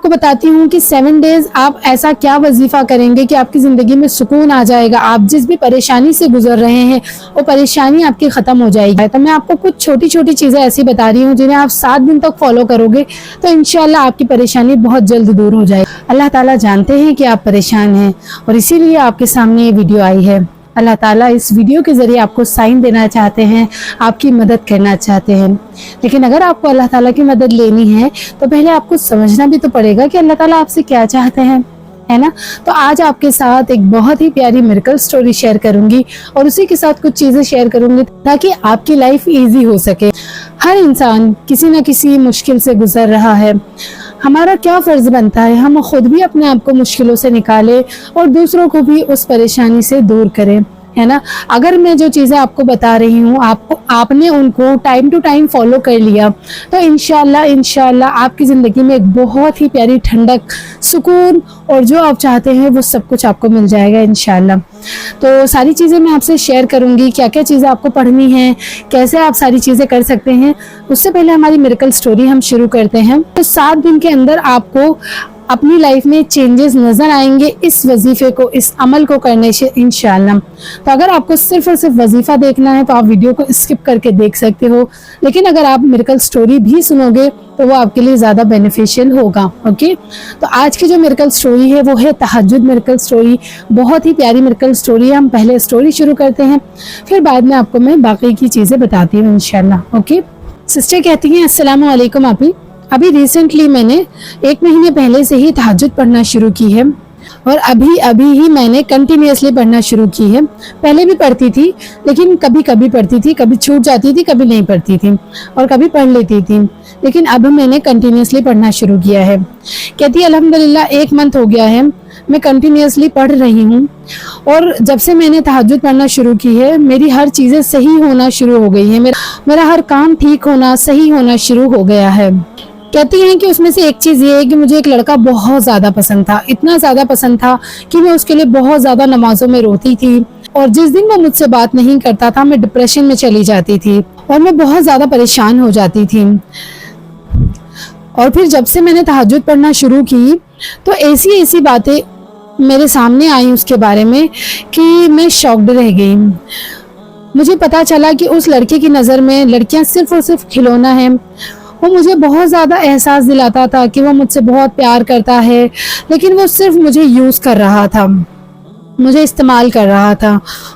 आपको बताती हूँ कि 7 डेज आप ऐसा क्या वजीफा करेंगे कि आपकी ज़िंदगी में सुकून आ जाएगा। आप जिस भी परेशानी से गुजर रहे हैं वो परेशानी आपकी ख़त्म हो जाएगी। तो मैं आपको कुछ छोटी छोटी चीज़ें ऐसी बता रही हूँ जिन्हें आप 7 दिन तक फॉलो करोगे तो इंशाल्लाह आपकी परेशानी बहुत जल्द दूर हो जाएगी। अल्लाह ताला जानते हैं कि आप परेशान हैं और इसीलिए आपके सामने ये वीडियो आई है। अल्लाह ताला इस वीडियो के ज़रिए आपको साइन देना चाहते हैं, आपकी मदद करना चाहते हैं। लेकिन अगर आपको अल्लाह ताला की मदद लेनी है तो पहले आपको समझना भी तो पड़ेगा कि अल्लाह ताला आपसे क्या चाहते हैं, है ना। तो आज आपके साथ एक बहुत ही प्यारी मिरेकल स्टोरी शेयर करूंगी और उसी के साथ कुछ चीज़ें शेयर करूंगी ताकि आपकी लाइफ ईजी हो सके। हर इंसान किसी न किसी मुश्किल से गुजर रहा है। हमारा क्या फ़र्ज बनता है हम खुद भी अपने आप को मुश्किलों से निकालें और दूसरों को भी उस परेशानी से दूर करें, है ना। अगर मैं जो चीज़ें आपको बता रही हूँ आपने उनको टाइम टू टाइम फॉलो कर लिया तो इंशाल्लाह आपकी ज़िंदगी में एक बहुत ही प्यारी ठंडक, सुकून और जो आप चाहते हैं वो सब कुछ आपको मिल जाएगा इंशाल्लाह। तो सारी चीज़ें मैं आपसे शेयर करूँगी, क्या क्या चीज़ें आपको पढ़नी है, कैसे आप सारी चीज़ें कर सकते हैं। उससे पहले हमारी मिरेकल स्टोरी हम शुरू करते हैं। तो 7 दिन के अंदर आपको अपनी लाइफ में चेंजेस नज़र आएंगे इस वजीफे को, इस अमल को करने से इंशाल्लाह। तो अगर आपको सिर्फ और सिर्फ वजीफा देखना है तो आप वीडियो को स्किप करके देख सकते हो, लेकिन अगर आप मिरेकल स्टोरी भी सुनोगे तो वो आपके लिए ज़्यादा बेनिफिशियल होगा। ओके, तो आज की जो मिरेकल स्टोरी है वो है तहज्जुद मिरेकल स्टोरी। बहुत ही प्यारी मिरेकल स्टोरी है। हम पहले स्टोरी शुरू करते हैं, फिर बाद में आपको मैं बाकी की चीज़ें बताती हूँ इंशाल्लाह। ओके, सिस्टर कहती हैं अस्सलाम वालेकुम आपी। अभी रिसेंटली मैंने 1 महीने पहले से ही तहज्जुद पढ़ना शुरू की है और अभी ही मैंने कंटिन्यूसली पढ़ना शुरू की है। पहले भी पढ़ती थी लेकिन कभी कभी पढ़ती थी, कभी छूट जाती थी, कभी नहीं पढ़ती थी और कभी पढ़ लेती थी, लेकिन अब मैंने कंटिन्यूसली पढ़ना शुरू किया है। कहती है अल्हम्दुलिल्लाह 1 मंथ हो गया है मैं कंटिन्यूसली पढ़ रही हूँ और जब से मैंने तहज्जुद पढ़ना शुरू की है मेरी हर चीज़ें सही होना शुरू हो गई है। मेरा हर काम ठीक होना, सही होना शुरू हो गया है। कहती हैं कि उसमें से एक चीज़ ये है कि मुझे एक लड़का बहुत ज़्यादा पसंद था, इतना ज़्यादा पसंद था कि मैं उसके लिए बहुत ज़्यादा नमाजों में रोती थी और जिस दिन वो मुझसे बात नहीं करता था मैं डिप्रेशन में चली जाती थी और मैं बहुत ज़्यादा परेशान हो जाती थी। और फिर जब से मैंने तहज्जुद पढ़ना शुरू की तो ऐसी बातें मेरे सामने आई उसके बारे में कि मैं शॉक्ड रह गई। मुझे पता चला कि उस लड़के की नज़र में लड़कियां सिर्फ और सिर्फ खिलौना है। वो मुझे बहुत ज़्यादा एहसास दिलाता था कि वो मुझसे बहुत प्यार करता है, लेकिन वो सिर्फ मुझे यूज़ कर रहा था, मुझे इस्तेमाल कर रहा था,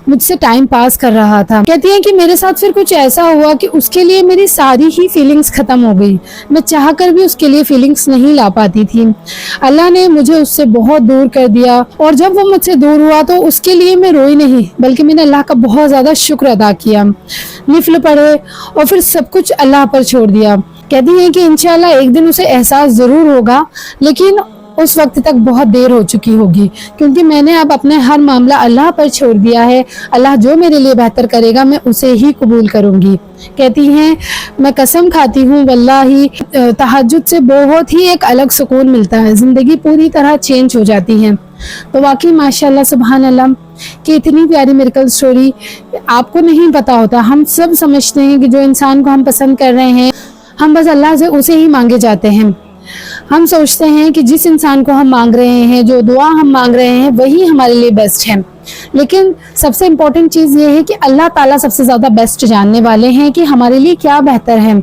मुझसे टाइम पास कर रहा था। कहती हैं कि मेरे साथ फिर कुछ ऐसा हुआ कि उसके लिए मेरी सारी ही फीलिंग्स ख़त्म हो गई। मैं चाहकर भी उसके लिए फीलिंग्स नहीं ला पाती थी। अल्लाह ने मुझे उससे बहुत दूर कर दिया और जब वो मुझसे दूर हुआ तो उसके लिए मैं रोई नहीं बल्कि मैंने अल्लाह का बहुत ज़्यादा शुक्र अदा किया, निफल पढ़े और फिर सब कुछ अल्लाह पर छोड़ दिया। कहती हैं कि इंशाल्लाह एक दिन उसे एहसास ज़रूर होगा, लेकिन उस वक्त तक बहुत देर हो चुकी होगी क्योंकि मैंने अब अपने हर मामला अल्लाह पर छोड़ दिया है। अल्लाह जो मेरे लिए बेहतर करेगा मैं उसे ही कबूल करूँगी। कहती हैं मैं कसम खाती हूँ वल्लाही तहज्जुद से बहुत ही एक अलग सुकून मिलता है, ज़िंदगी पूरी तरह चेंज हो जाती है। तो वाकई माशाल्लाह सुभान अल्लाह कि इतनी प्यारी मिरेकल स्टोरी आपको नहीं पता होता। हम सब समझते हैं कि जो इंसान को हम पसंद कर रहे हैं हम बस अल्लाह से उसे ही मांगे जाते हैं। हम सोचते हैं कि जिस इंसान को हम मांग रहे हैं, जो दुआ हम मांग रहे हैं वही हमारे लिए बेस्ट है, लेकिन सबसे इम्पोर्टेंट चीज़ ये है कि अल्लाह ताला सबसे ज़्यादा बेस्ट जानने वाले हैं कि हमारे लिए क्या बेहतर है।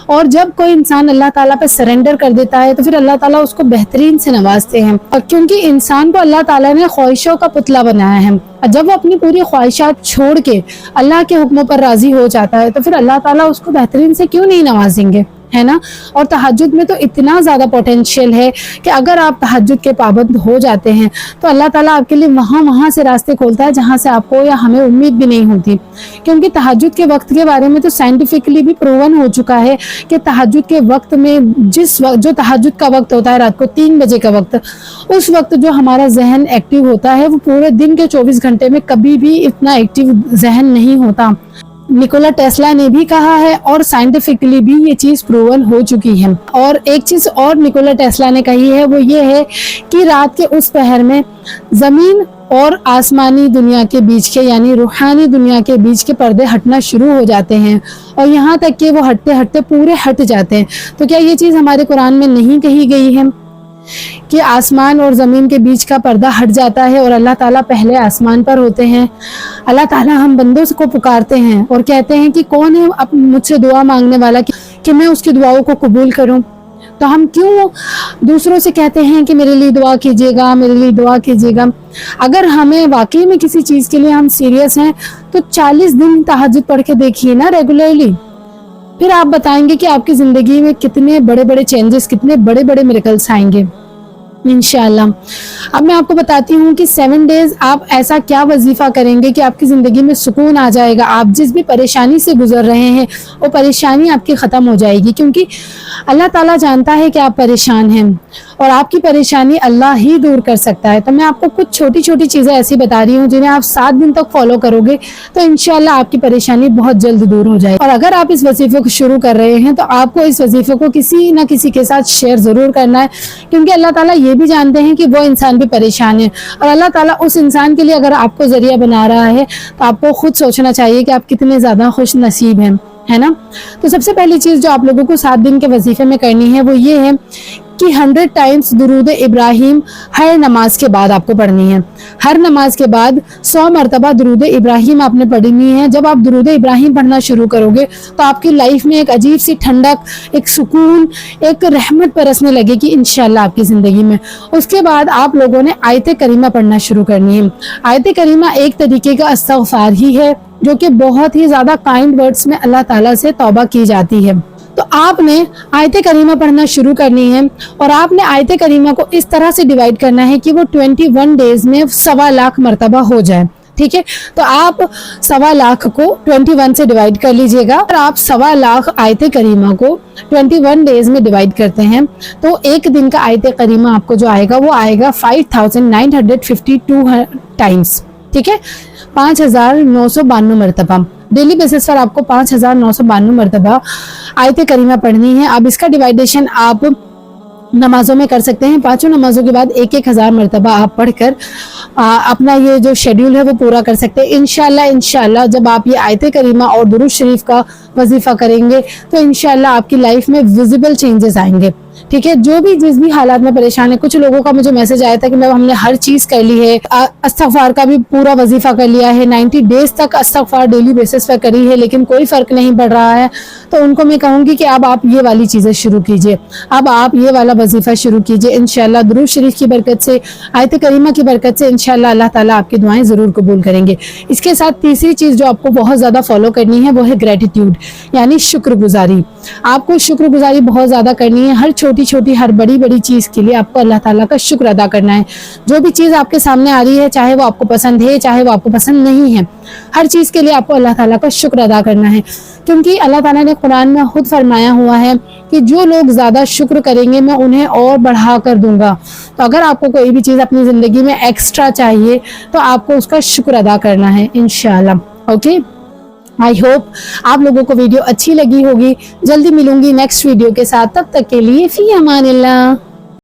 और जब कोई इंसान अल्लाह ताला पे सरेंडर कर देता है तो फिर अल्लाह ताला उसको बेहतरीन से नवाजते हैं। और क्योंकि इंसान को अल्लाह ताला ने ख्वाहिशों का पुतला बनाया है, जब वो अपनी पूरी ख्वाहिशात छोड़ के अल्लाह के हुक्मों पर राजी हो जाता है तो फिर अल्लाह ताला उसको बेहतरीन से क्यों नहीं नवाजेंगे, है ना। और तहज्जुद में तो इतना ज़्यादा पोटेंशियल है कि अगर आप तहज्जुद के पाबंद हो जाते हैं तो अल्लाह ताला आपके लिए वहाँ से रास्ते खोलता है जहाँ से आपको या हमें उम्मीद भी नहीं होती। क्योंकि तहज्जुद के वक्त के बारे में तो साइंटिफिकली भी प्रूवन हो चुका है कि तहज्जुद के वक्त में जो तहज्जुद का वक्त होता है रात को 3 बजे का वक्त, उस वक्त जो हमारा जहन एक्टिव होता है वो पूरे दिन के 24 घंटे में कभी भी इतना एक्टिव जहन नहीं होता। निकोला टेस्ला ने भी कहा है और साइंटिफिकली भी ये चीज़ प्रूवन हो चुकी है। और एक चीज़ और निकोला टेस्ला ने कही है वो ये है कि रात के उस पहर में ज़मीन और आसमानी दुनिया के बीच के यानी रूहानी दुनिया के बीच के पर्दे हटना शुरू हो जाते हैं और यहाँ तक कि वो हटते हटते पूरे हट जाते हैं। तो क्या ये चीज़ हमारे कुरान में नहीं कही गई है? کہ آسمان اور زمین کے بیچ کا پردہ ہٹ جاتا ہے اور اللہ تعالیٰ پہلے آسمان پر ہوتے ہیں. اللہ تعالیٰ ہم بندوں کو پکارتے ہیں اور کہتے ہیں کہ کون ہے مجھ سے دعا مانگنے والا کہ میں اس کی دعاؤں کو قبول کروں. تو ہم کیوں دوسروں سے کہتے ہیں کہ میرے لیے دعا کیجیے گا, میرے لیے دعا کیجیے گا. اگر ہمیں واقعی میں کسی چیز کے لیے ہم سیریس ہیں تو 40 دن تہجد پڑھ کے دیکھیے نا ریگولرلی, پھر آپ بتائیں گے کہ آپ کی زندگی میں کتنے بڑے بڑے چینجز, کتنے بڑے بڑے میریکلز آئیں گے انشاءاللہ. اب میں آپ کو بتاتی ہوں کہ 7 ڈیز آپ ایسا کیا وظیفہ کریں گے کہ آپ کی زندگی میں سکون آ جائے گا. آپ جس بھی پریشانی سے گزر رہے ہیں وہ پریشانی آپ کی ختم ہو جائے گی, کیونکہ اللہ تعالیٰ جانتا ہے کہ آپ پریشان ہیں اور آپ کی پریشانی اللہ ہی دور کر سکتا ہے. تو میں آپ کو کچھ چھوٹی چھوٹی چیزیں ایسی بتا رہی ہوں جنہیں آپ 7 دن تک فالو کرو گے تو انشاءاللہ آپ کی پریشانی بہت جلد دور ہو جائے گی. اور اگر آپ اس وظیفے کو شروع کر رہے ہیں تو آپ کو اس وظیفے کو کسی نہ کسی کے ساتھ شیئر ضرور کرنا ہے, کیونکہ اللہ تعالیٰ یہ بھی جانتے ہیں کہ وہ انسان بھی پریشان ہے, اور اللہ تعالیٰ اس انسان کے لیے اگر آپ کو ذریعہ بنا رہا ہے تو آپ کو خود سوچنا چاہیے کہ آپ کتنے زیادہ خوش نصیب ہیں, ہے نا. تو سب سے پہلی چیز جو آپ لوگوں کو 7 دن کے وظیفے میں کرنی ہے وہ یہ ہے کہ 100 ٹائمز درود ابراہیم ہر نماز کے بعد آپ کو پڑھنی ہے. ہر نماز کے بعد 100 مرتبہ درود ابراہیم آپ نے پڑھنی ہے. جب آپ درود ابراہیم پڑھنا شروع کرو گے تو آپ کی لائف میں ایک عجیب سی ٹھنڈک, ایک سکون, ایک رحمت برسنے لگے گی انشاءاللہ آپ کی زندگی میں. اس کے بعد آپ لوگوں نے آیت کریمہ پڑھنا شروع کرنی ہے. آیت کریمہ ایک طریقے کا استغفار ہی ہے جو کہ بہت ہی زیادہ کائنڈ ورڈز میں اللہ تعالیٰ سے توبہ کی جاتی ہے. تو آپ نے آیت کریمہ پڑھنا شروع کرنی ہے اور آپ نے آیت کریمہ کو اس طرح سے ڈیوائیڈ کرنا ہے کہ وہ 21 ڈیز میں 1.25 لاکھ مرتبہ ہو جائے. ٹھیک ہے, تو آپ 1.25 لاکھ کو 21 سے ڈیوائیڈ کر لیجئے گا, اور آپ 1.25 لاکھ آیت کریمہ کو 21 ڈیز میں ڈیوائیڈ کرتے ہیں تو ایک دن کا آیت کریمہ آپ کو جو آئے گا وہ آئے گا 5952 ٹائمز. ٹھیک ہے, 5992 مرتبہ. ڈیلی بیسس پر آپ کو 5992 مرتبہ آیت کریمہ پڑھنی ہے. اب اس کا ڈیوائیڈیشن آپ نمازوں میں کر سکتے ہیں. 5 نمازوں کے بعد 1000 مرتبہ آپ پڑھ کر اپنا یہ جو شیڈیول ہے وہ پورا کر سکتے ہیں. انشاءاللہ جب آپ یہ آیت کریمہ اور درود شریف کا وظیفہ کریں گے تو انشاءاللہ آپ کی لائف میں ویزیبل چینجز آئیں گے. ٹھیک ہے, جو بھی جس بھی حالات میں پریشان ہے. کچھ لوگوں کا مجھے میسج آیا تھا کہ ہم نے ہر چیز کر لی ہے, استغفار کا بھی پورا وظیفہ کر لیا ہے, 90 ڈیز تک استغفار ڈیلی بیسس پر کری ہے لیکن کوئی فرق نہیں پڑ رہا ہے. تو ان کو میں کہوں گی کہ اب آپ یہ والی چیزیں شروع کیجئے, اب آپ یہ والا وظیفہ شروع کیجئے. انشاءاللہ درود شریف کی برکت سے, آیت کریمہ کی برکت سے انشاءاللہ اللہ تعالیٰ آپ کی دعائیں ضرور قبول کریں گے. اس کے ساتھ تیسری چیز جو آپ کو بہت زیادہ فالو کرنی ہے وہ ہے گریٹیٹیوڈ, یعنی شکر گزاری. آپ کو شکر گزاری بہت زیادہ کرنی ہے. ہر چھوٹی چھوٹی ہر بڑی بڑی چیز کے لیے آپ کو اللہ تعالیٰ کا شکر ادا کرنا ہے. جو بھی چیز آپ کے سامنے آ رہی ہے, چاہے وہ آپ کو پسند ہے چاہے وہ آپ کو پسند نہیں ہے, ہر چیز کے لیے آپ کو اللہ تعالیٰ کا شکر ادا کرنا ہے, کیونکہ اللہ تعالیٰ نے قرآن میں خود فرمایا ہوا ہے کہ جو لوگ زیادہ شکر کریں گے میں انہیں اور بڑھا کر دوں گا. تو اگر آپ کو کوئی بھی چیز اپنی زندگی میں ایکسٹرا چاہیے تو آپ کو اس کا شکر ادا کرنا ہے انشاءاللہ. اوکے, آئی ہوپ آپ لوگوں کو ویڈیو اچھی لگی ہوگی. جلدی ملوں گی نیکسٹ ویڈیو کے ساتھ, تب تک کے لیے فی امان اللہ.